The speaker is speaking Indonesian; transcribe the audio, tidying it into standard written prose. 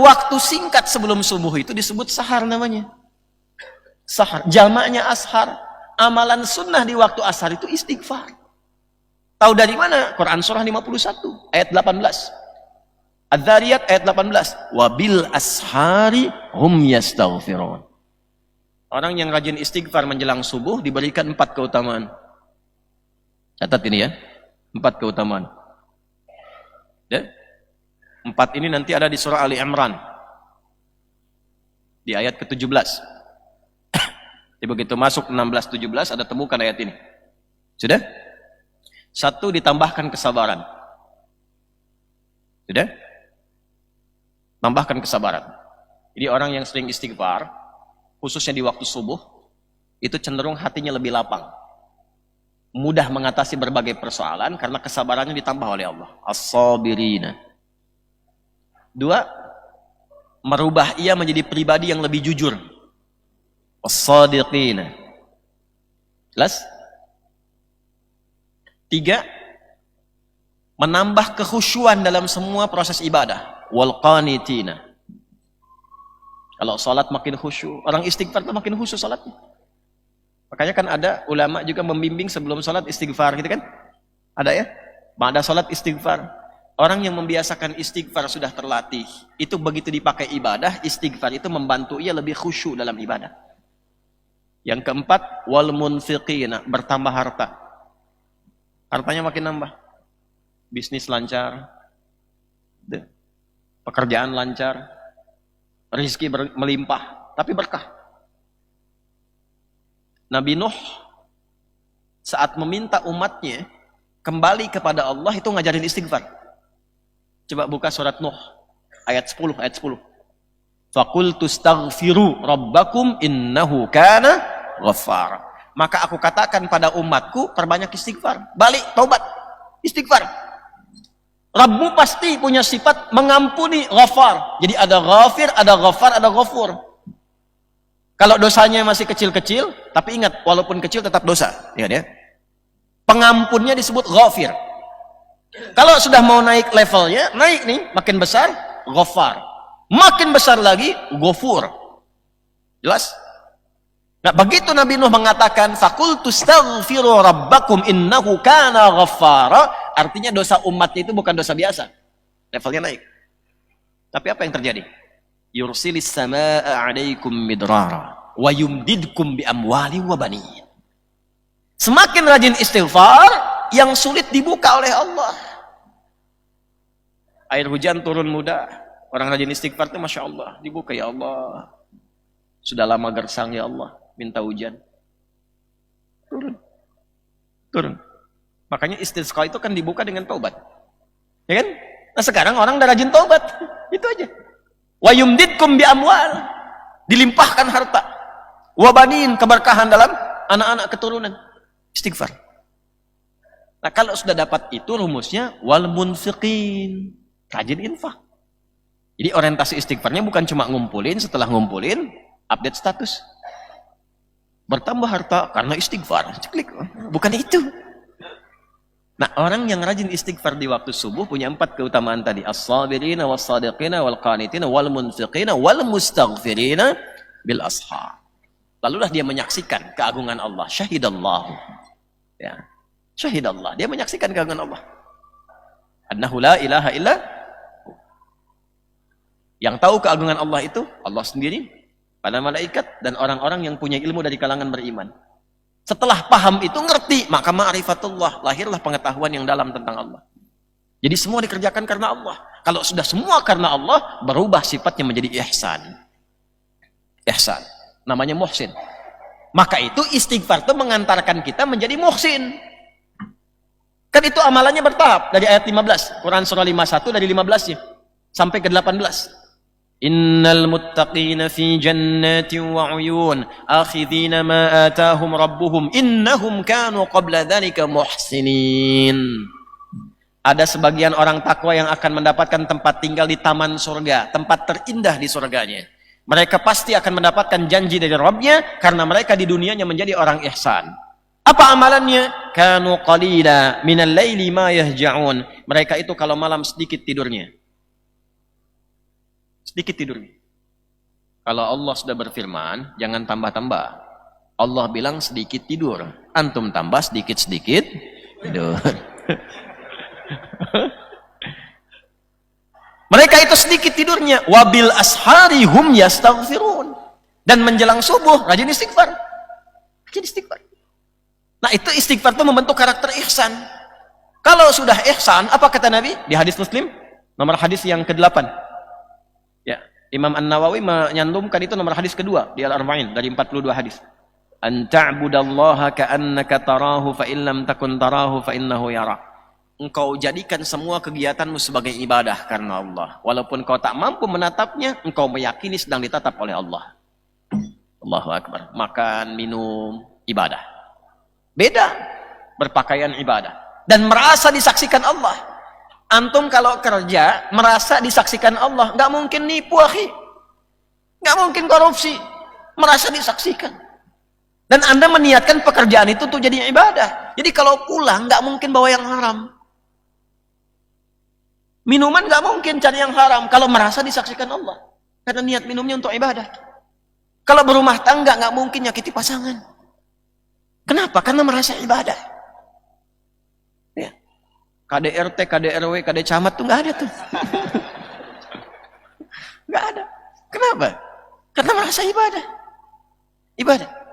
waktu singkat sebelum subuh itu disebut sahar namanya. Sahar, jamaknya ashar. Amalan sunnah di waktu ashar itu istighfar. Tahu dari mana? Quran surah 51 ayat 18. Adz-Dzariyat ayat 18. Wabil ashari hum yastaghfirun. Orang yang rajin istighfar menjelang subuh diberikan 4 keutamaan. Catat ini ya. 4 keutamaan. Ya? 4 ini nanti ada di surah Ali Imran. Di ayat ke-17. Begitu masuk 16-17 ada temukan ayat ini. Sudah? 1, ditambahkan kesabaran. Sudah? Tambahkan kesabaran. Jadi orang yang sering istighfar, khususnya di waktu subuh, itu cenderung hatinya lebih lapang. Mudah mengatasi berbagai persoalan karena kesabarannya ditambah oleh Allah. As-sabirina. 2, merubah ia menjadi pribadi yang lebih jujur. As-sadiqina. Jelas? 3, menambah kekhusyuan dalam semua proses ibadah. Wal qanitina. Kalau salat makin khusyuk, orang istighfar itu makin khusyuk salatnya. Makanya kan ada ulama juga membimbing sebelum salat istighfar gitu kan? Ada ya? Ba'da salat istighfar. Orang yang membiasakan istighfar sudah terlatih. Itu begitu dipakai ibadah, istighfar itu membantu ia lebih khusyuk dalam ibadah. Yang keempat, wal munfiqina, bertambah harta. Hartanya makin nambah. Bisnis lancar. Pekerjaan lancar. Rizki melimpah, tapi berkah. Nabi Nuh saat meminta umatnya kembali kepada Allah itu ngajarin istighfar. Coba buka surat Nuh ayat 10, ayat 10. Faqultu astaghfiru rabbakum innahu kana ghaffar. Maka aku katakan pada umatku, perbanyak istighfar. Balik, taubat, istighfar. Rabbmu pasti punya sifat mengampuni, ghafar. Jadi ada ghafir, ada ghafar, ada ghafur. Kalau dosanya masih kecil-kecil, tapi ingat, walaupun kecil tetap dosa. Ingat ya. Pengampunnya disebut ghafir. Kalau sudah mau naik levelnya, naik nih, makin besar, ghafar. Makin besar lagi, ghafur. Jelas? Nah, begitu Nabi Nuh mengatakan faqultu astaghfiru rabbakum innahu kana ghaffara, artinya dosa umatnya itu bukan dosa biasa. Levelnya naik. Tapi apa yang terjadi? Yursilis samaa 'alaikum midrara wa yumdidkum bi amwali wa banin. Semakin rajin istighfar, yang sulit dibuka oleh Allah. Air hujan turun mudah. Orang rajin istighfar itu Masya Allah, dibuka ya Allah. Sudah lama gersang ya Allah, minta hujan. Turun. Makanya istisqa itu kan dibuka dengan taubat. Ya kan? Nah sekarang orang udah rajin taubat. Itu aja. Wa yumdidkum bi amwal. Dilimpahkan harta. Wa banin, keberkahan dalam anak-anak keturunan. Istighfar. Nah kalau sudah dapat itu rumusnya wal munfiqin. Rajin infak. Jadi orientasi istighfarnya bukan cuma ngumpulin, setelah ngumpulin update status. Bertambah harta karena istighfar. Klik. Bukan itu. Nah, orang yang rajin istighfar di waktu subuh punya 4 keutamaan tadi. As-sabirina was-sadiqina wal-qanitina wal-munfiqina wal-mustaghfirina bil ashar. Lalulah dia menyaksikan keagungan Allah. Syahidallahu. Ya. Syahidallah. Dia menyaksikan keagungan Allah. Annahu la ilaha illa. Yang tahu keagungan Allah itu Allah sendiri, para malaikat, dan orang-orang yang punya ilmu dari kalangan beriman. Setelah paham itu, ngerti, maka ma'rifatullah, lahirlah pengetahuan yang dalam tentang Allah. Jadi semua dikerjakan karena Allah. Kalau sudah semua karena Allah, berubah sifatnya menjadi ihsan. Ihsan, namanya muhsin. Maka itu istighfar itu mengantarkan kita menjadi muhsin. Kan itu amalannya bertahap. Dari ayat 15, Quran surah 51 dari 15-nya sampai ke 18. Innal muttaqina fi jannatin wa 'uyun akhidhina ma atahum rabbuhum innahum kanu qabla dzalika muhsinin. Ada sebagian orang takwa yang akan mendapatkan tempat tinggal di taman surga, tempat terindah di surganya. Mereka pasti akan mendapatkan janji dari Rabbnya karena mereka di dunianya menjadi orang ihsan. Apa amalannya? Kanu qalila minal laili ma yahja'un. Mereka itu kalau malam sedikit tidurnya. Sedikit tidurnya. Kalau Allah sudah berfirman, jangan tambah-tambah. Allah bilang sedikit tidur. Antum tambah sedikit-sedikit tidur. Mereka itu sedikit tidurnya. Wabil ashari hum yastaghfirun. Dan menjelang subuh, rajin istighfar. Rajin istighfar. Nah itu istighfar itu membentuk karakter ihsan. Kalau sudah ihsan, apa kata Nabi? Di hadis Muslim, nomor hadis yang ke-8. Ya, Imam An-Nawawi menyantumkan itu nomor hadis kedua di Al-Arba'in dari 42 hadis. An ta'budallaha ka'annaka tarahu fa in lam takun tarahu fa innahu yara. Engkau jadikan semua kegiatanmu sebagai ibadah karena Allah. Walaupun kau tak mampu menatapnya, engkau meyakini sedang ditatap oleh Allah. Allahu Akbar. Makan, minum, ibadah. Beda. Berpakaian ibadah. Dan merasa disaksikan Allah. Antum kalau kerja, merasa disaksikan Allah. Nggak mungkin nipu, akhi. Nggak mungkin korupsi. Merasa disaksikan. Dan Anda meniatkan pekerjaan itu untuk jadi ibadah. Jadi kalau pulang, nggak mungkin bawa yang haram. Minuman nggak mungkin cari yang haram. Kalau merasa disaksikan Allah. Karena niat minumnya untuk ibadah. Kalau berumah tangga, nggak mungkin nyakiti pasangan. Kenapa? Karena merasa ibadah. Ya. KDRT, KDRW, KD Camat tuh nggak ada tuh. Nggak ada. Kenapa? Karena merasa ibadah. Ibadah.